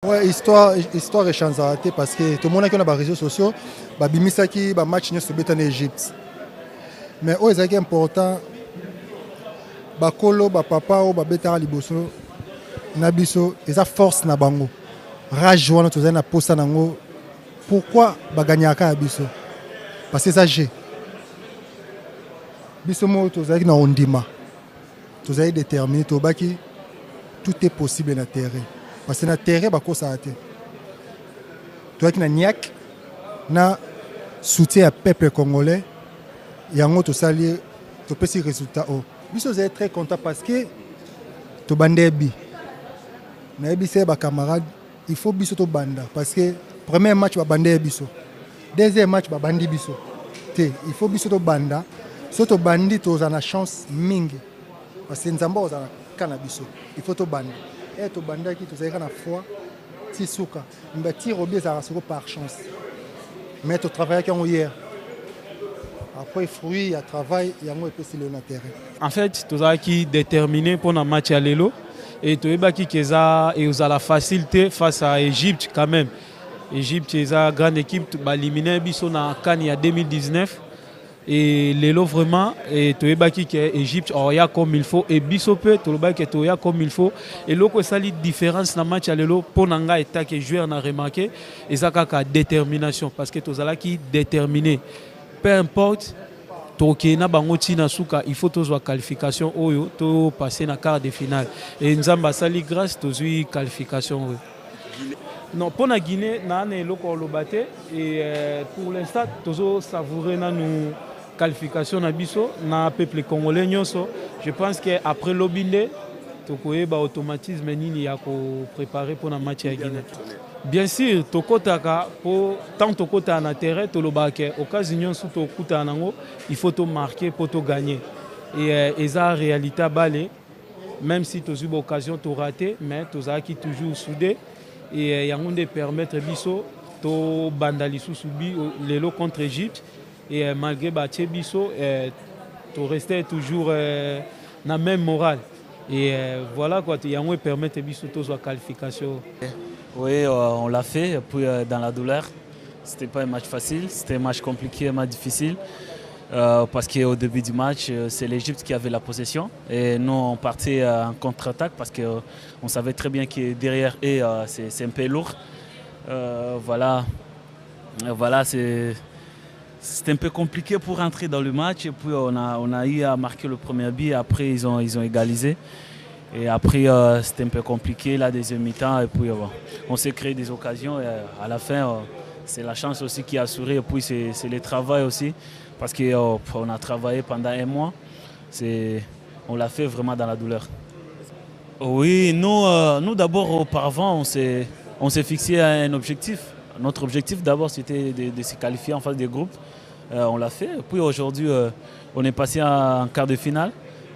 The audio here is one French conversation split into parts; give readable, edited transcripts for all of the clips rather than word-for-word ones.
Ouais, histoire échangeante parce que tout le monde a les réseaux sociaux, bimisaki ba match ne se bet en Égypte. Mais oh, c'est important ba kolo ba papa ou ba beta liboso na biso eza force na bango. Rage wana to na posta nango. Pourquoi ba gagnaka biso? Parce que ça j'ai. Biso mo to na ondima. To déterminé to baki tout est possible na terrain. Parce que na terrain bako ça a été. Toi qui na niak na soutien à peuple congolais yango to sali to petit résultat oh. Biso vous êtes très content parce que to bandé bi. Na bi c'est ba camarade, il faut biso to banda parce que premier match ba bandé biso. Deuxième match ba bandi biso. Il faut biso to banda. So to bandi to za na chance mingi. Parce que nzamba oza na cannabis. Il faut to banda. Et to banda qui to za na foi ti suka. Mbati robier za soko par chance. Mais to travailler quand hier. Après fruit, il y a travail, il y a un peu sur le terrain. En fait, tu as qui déterminé pour un match à l'élo et tu as qui a la facilité face à l'Égypte quand même. L'Égypte est une grande équipe, tu as éliminé Bisso dans Cannes il y a 2019 et l'élo vraiment et tu as qui l'Égypte a comme il faut et Bisso peut tu as comme il faut et l'autre c'est la différence dans le match à l'élo pour nanga et que joueur n'a remarqué et ça a détermination parce que tu as qui déterminé. Peu importe, il faut tous la qualification ou passer na quart de finale. Et nous avons sali grâce à la qualification. Non, pour la Guinée, nous avons et pour l'instant, nous avons savouré la qualification na biso na peuple congolais. Je pense qu'après l'Obinde, nous avons automatisme nini ya préparer pour le match à Guinée. Bien sûr, tant que tu as un terrain, il faut te marquer pour te gagner. Et ça, en réalité, même si tu as eu l'occasion de rater, mais tu as toujours soudé. Et il y a un de permettre Bisso de bandaliser l'élo contre l'Égypte. Et malgré Bisso, tu restais toujours dans la même morale. Et voilà quoi, il y a un permettre Bisso de la qualification. Oui, on l'a fait, et puis dans la douleur. Ce n'était pas un match facile, c'était un match compliqué, un match difficile. Parce qu'au début du match, c'est l'Égypte qui avait la possession. Et nous, on partait en contre-attaque parce qu'on savait très bien que derrière eux, c'est un peu lourd. Voilà, c'était un peu compliqué pour rentrer dans le match. Et puis on a eu à marquer le premier but, après ils ont égalisé. Et après, c'était un peu compliqué, la deuxième mi-temps. Et puis, on s'est créé des occasions. Et à la fin, c'est la chance aussi qui a assuré. Et puis, c'est le travail aussi. Parce qu'on a travaillé pendant un mois. On l'a fait vraiment dans la douleur. Oui, nous d'abord, auparavant, on s'est fixé un objectif. Notre objectif, d'abord, c'était de se qualifier en phase de groupe. On l'a fait. Et puis, aujourd'hui, on est passé en quart de finale.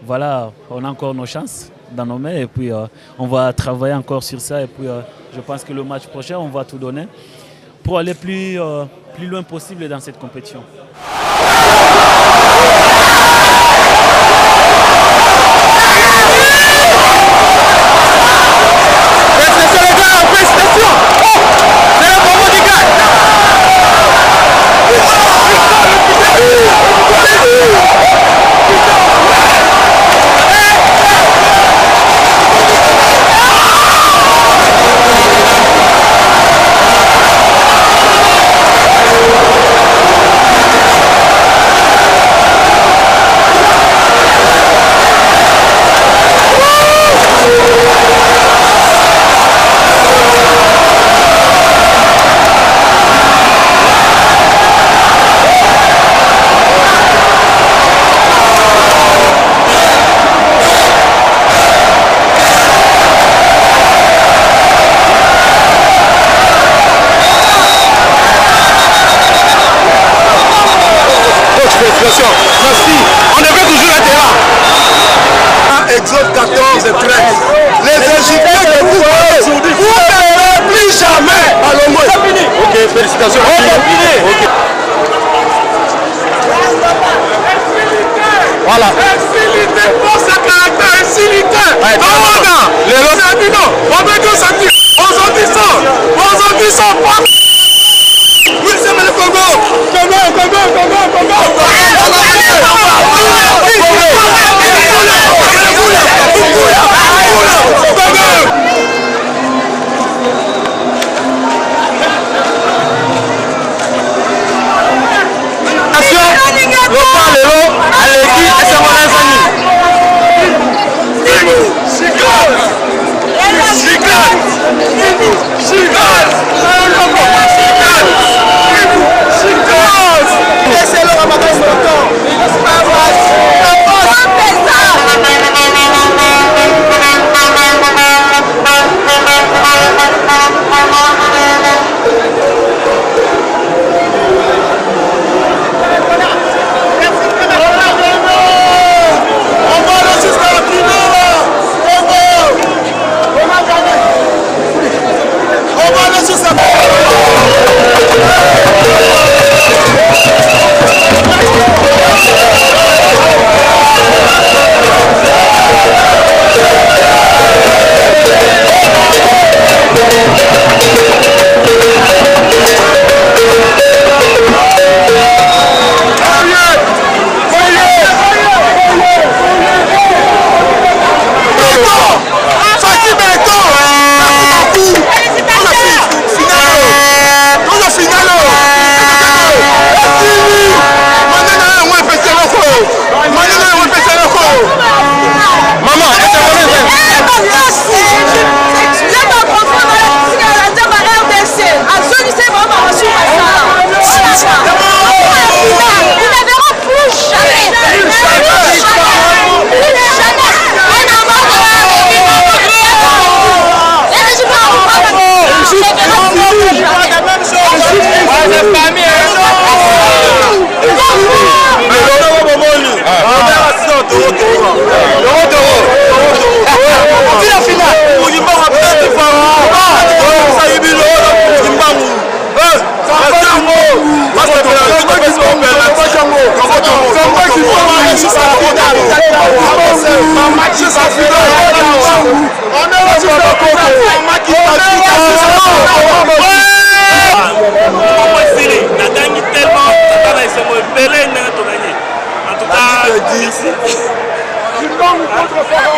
Voilà, on a encore nos chances dans nos mains et puis on va travailler encore sur ça et puis je pense que le match prochain on va tout donner pour aller plus loin possible dans cette compétition. Merci. On devait toujours être là. Exode 14 et 13. Les Égyptiens que vous voyez, vous ne verrez plus jamais. Allons, moi. Ok, félicitations. Okay. Voilà. Incilité pour ce caractère, incilité. On veut tout sentir. On s'en dit ça. Laissez-le ramader son temps.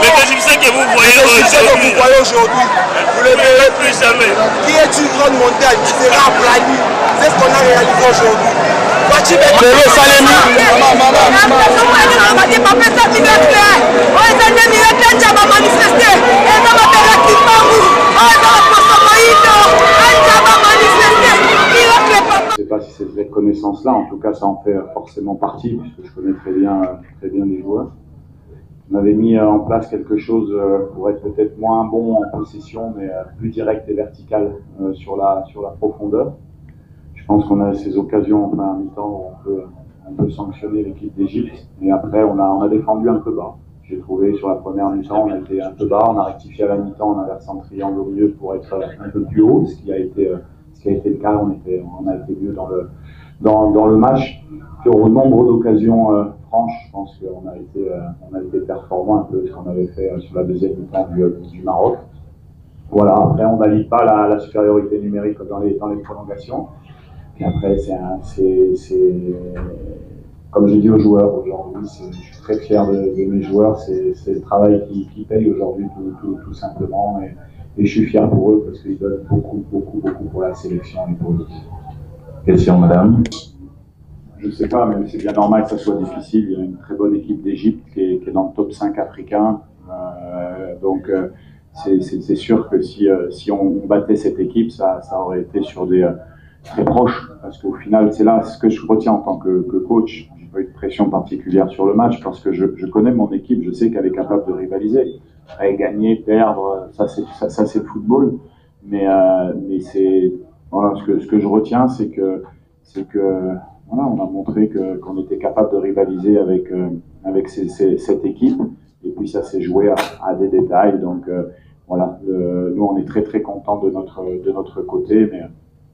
Mais je sais que vous voyez aujourd'hui, vous ne le verrez plus jamais. Qui est une grande montagne qui sera aplanie. C'est ce qu'on a réalisé aujourd'hui. Je ne sais pas si c'est cette connaissance-là, en tout cas ça en fait forcément partie, puisque je connais très bien les joueurs. On avait mis en place quelque chose pour être peut-être moins bon en possession, mais plus direct et vertical sur la profondeur. Je pense qu'on a ces occasions en fin mi-temps où on peut sanctionner l'équipe d'Égypte. Et après, on a défendu un peu bas. J'ai trouvé sur la première mi-temps, on a été un peu bas. On a rectifié à la mi-temps en inversant le triangle au milieu pour être un peu plus haut, ce qui a été le cas. On a été mieux dans le match. Puis au nombre d'occasions franches, je pense qu'on a été performant un peu ce qu'on avait fait sur la deuxième mi-temps du Maroc. Voilà. Après, on n'allie pas la supériorité numérique dans les prolongations. Et après, comme j'ai dit aux joueurs aujourd'hui, je suis très fier de mes joueurs. C'est le travail qui paye aujourd'hui tout simplement. Et je suis fier pour eux parce qu'ils donnent beaucoup pour la sélection et pour l'équipe. Question, madame. Je ne sais pas, mais c'est bien normal que ça soit difficile. Il y a une très bonne équipe d'Égypte qui est dans le top 5 africain. Donc, c'est sûr que si on battait cette équipe, ça aurait été sur des très proches. Parce qu'au final, c'est là ce que je retiens en tant que coach. Je n'ai pas eu de pression particulière sur le match parce que je connais mon équipe. Je sais qu'elle est capable de rivaliser. Après, gagner, perdre, ça c'est le football. Mais c'est voilà, ce que je retiens, c'est que voilà, on a montré qu'on était capable de rivaliser avec cette équipe. Et puis ça s'est joué à des détails. Donc voilà, nous on est très contents de notre côté, mais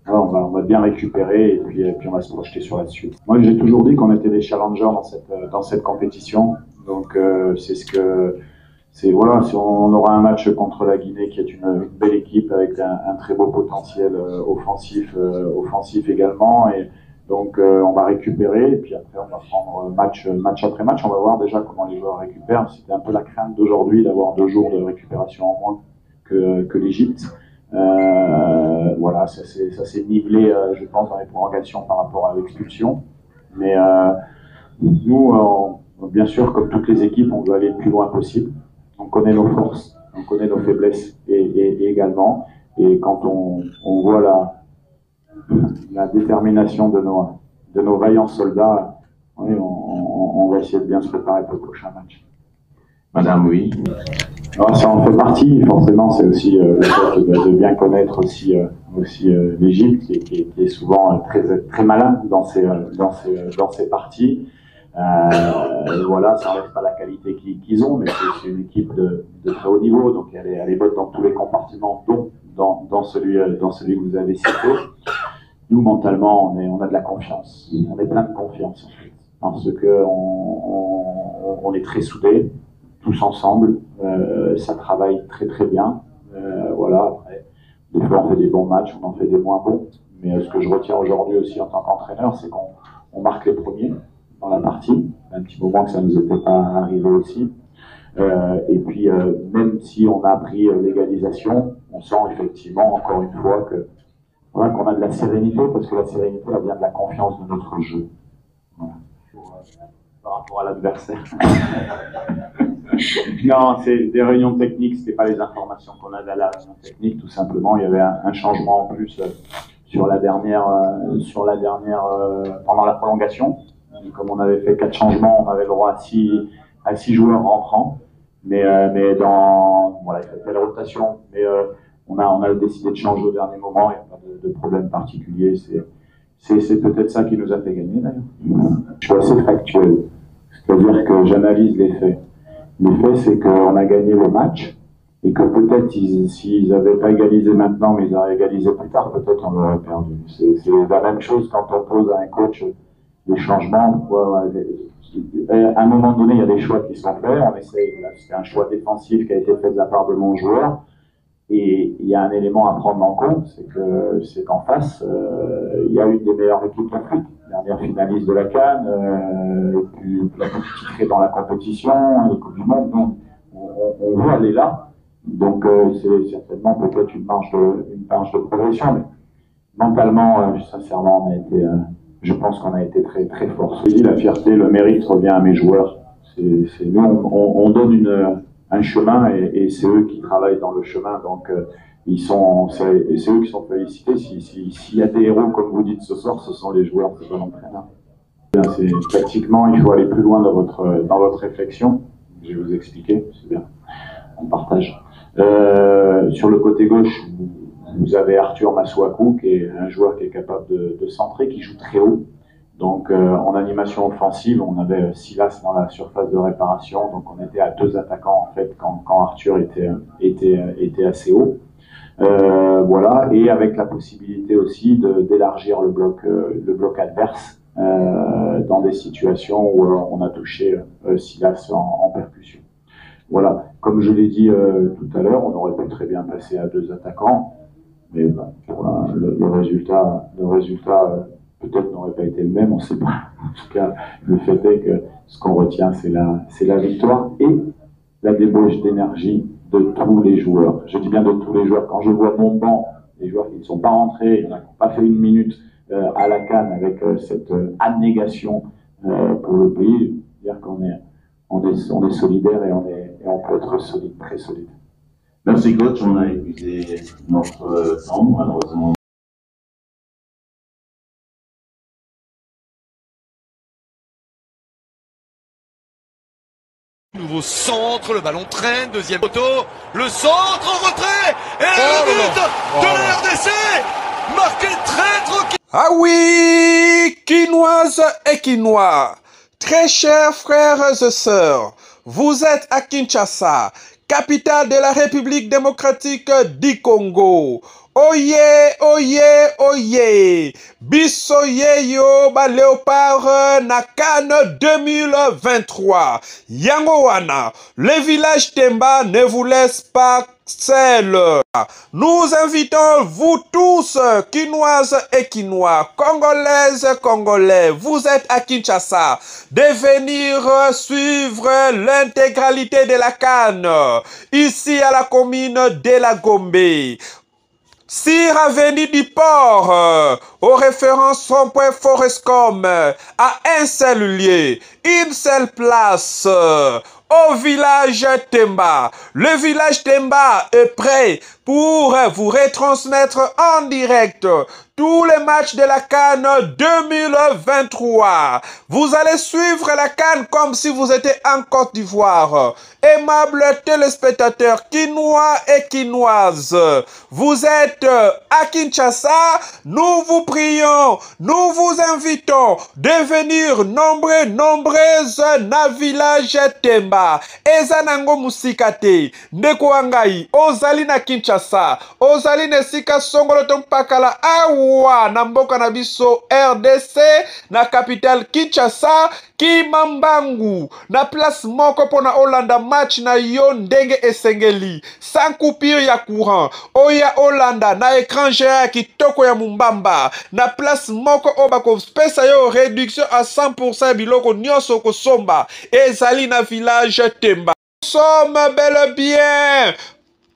voilà, on va bien récupérer et puis on va se projeter sur la suite. Moi j'ai toujours dit qu'on était des challengers dans cette compétition. Donc voilà, si on aura un match contre la Guinée qui est une belle équipe avec un très beau potentiel offensif également. Et donc on va récupérer et puis après on va prendre match après match. On va voir déjà comment les joueurs récupèrent. C'était un peu la crainte d'aujourd'hui d'avoir 2 jours de récupération en moins que l'Égypte. Voilà, ça s'est nivelé, je pense, dans les prolongations par rapport à l'expulsion. Mais nous, bien sûr, comme toutes les équipes, on veut aller le plus loin possible. On connaît nos forces. on connaît nos faiblesses également. Et quand on voit la détermination de nos vaillants soldats, oui, on va essayer de bien se préparer pour le prochain match. Madame, oui. Alors, ça en fait partie, forcément, c'est aussi le fait de bien connaître aussi l'Égypte, qui est souvent très malin dans ses parties. Voilà, ça n'enlève pas la qualité qu'ils ont, mais c'est une équipe de très haut niveau, donc elle est bonne dans tous les compartiments, dont dans celui que vous avez cité. Nous, mentalement, on a de la confiance. On est plein de confiance, en fait, parce que on est très soudés, tous ensemble. Ça travaille très très bien. Voilà, après, des fois on fait des bons matchs, on en fait des moins bons. Mais ce que je retiens aujourd'hui aussi en tant qu'entraîneur, c'est qu'on marque les premiers dans la partie. Un petit moment que ça ne nous était pas arrivé aussi. Et puis, même si on a pris l'égalisation, on sent effectivement, encore une fois, qu'on a de la sérénité, parce que la sérénité, elle vient de la confiance de notre jeu. Voilà. Par rapport à l'adversaire. Non, c'est des réunions techniques, c'était pas les informations qu'on avait à la réunion technique, tout simplement. Il y avait un changement en plus sur la dernière pendant la prolongation. Et comme on avait fait 4 changements, on avait le droit à 6 joueurs rentrants. Mais voilà, il fallait la rotation. Mais on a décidé de changer au dernier moment, il n'y a pas de problème particulier. C'est peut-être ça qui nous a fait gagner d'ailleurs. Je suis assez factuel, c'est-à-dire que j'analyse les faits. Les faits, c'est qu'on a gagné le match et que peut-être s'ils n'avaient pas égalisé maintenant, mais ils auraient égalisé plus tard, peut-être on aurait perdu. C'est la même chose quand on pose à un coach des changements. À un moment donné, il y a des choix qui sont faits. On essaye. C'est un choix défensif qui a été fait de la part de mon joueur. Et il y a un élément à prendre en compte, c'est qu'en face, il y a une des meilleures équipes d'Afrique, dernière finaliste de la CAN, la plus titrée dans la compétition, les Coupes du Monde. Donc, on veut aller là. Donc, c'est certainement peut-être une marge de progression. Mais mentalement, sincèrement, je pense qu'on a été très très fort. La fierté, le mérite revient à mes joueurs. Nous, on donne un chemin et c'est eux qui travaillent dans le chemin, donc c'est eux qui sont félicités. S'il y a des héros, comme vous dites ce soir, ce sont les joueurs, c'est pas l'entraîneur. Tactiquement, il faut aller plus loin dans votre réflexion. Je vais vous expliquer, c'est bien, on partage. Sur le côté gauche, vous avez Arthur Masuaku, qui est un joueur qui est capable de centrer, qui joue très haut. Donc en animation offensive, on avait Silas dans la surface de réparation, donc on était à 2 attaquants en fait quand Arthur était assez haut. Voilà, et avec la possibilité aussi d'élargir le bloc adverse dans des situations où on a touché Silas en percussion. Voilà, comme je l'ai dit tout à l'heure, on aurait pu très bien passer à 2 attaquants, mais le résultat peut-être n'aurait pas été le même, on ne sait pas. En tout cas, le fait est que ce qu'on retient, c'est la victoire et la débauche d'énergie de tous les joueurs. Je dis bien de tous les joueurs. Quand je vois mon banc, les joueurs qui ne sont pas rentrés, qui n'ont pas fait une minute à la CAN avec cette abnégation pour le pays, dire qu'on est solidaire et on peut être solide, très solide. Merci coach, on a épuisé notre temps, malheureusement. Nouveau centre, le ballon traîne, deuxième poteau, le centre en retrait et le but de la RDC, marqué très tranquille. Ah oui, Quinoises et Quinois, très chers frères et sœurs, vous êtes à Kinshasa, capitale de la République démocratique du Congo. Oye, oye, oye, bisoye yo ba léopard na CAN 2023. Yangowana, le village Temba ne vous laisse pas seul. Nous invitons vous tous, Quinoises et Quinois, Congolaises, Congolais, vous êtes à Kinshasa, de venir suivre l'intégralité de la CAN, ici à la commune de la Gombe. Sur avenue du Port, aux références Rond-Point Forescom, à un seul lieu, une seule place, au village Temba. Le village Temba est prêt pour vous retransmettre en direct tous les matchs de la CAN 2023. Vous allez suivre la CAN comme si vous étiez en Côte d'Ivoire. Aimables téléspectateurs quinois et quinoises, vous êtes à Kinshasa, nous vous prions, nous vous invitons de venir nombreuses na village Temba. Ezanango musikate, ndeko wangai, ozali na Kinshasa, ozali nesika songolo tompakala awa na mboka na biso RDC, na capitale Kinshasa, Kimambangu, na place moko pona Olanda match na yo ndenge esengeli, sans coupure ya courant, oya Olanda na écran géant kitoko ya Mumbamba, na place moko obako pesa yo réduction à 100% biloko nyonso kosomba, ezali na village Temba. Nous sommes bel et bien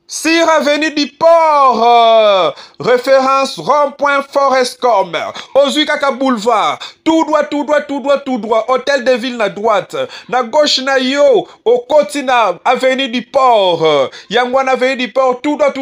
sur avenue du Port, référence rond-point Forestcom, Ozuikaka Boulevard, tout droit, hôtel de ville na droite, na gauche na yo, au côté na avenue du Port, Yangwana avenue du Port, tout droit.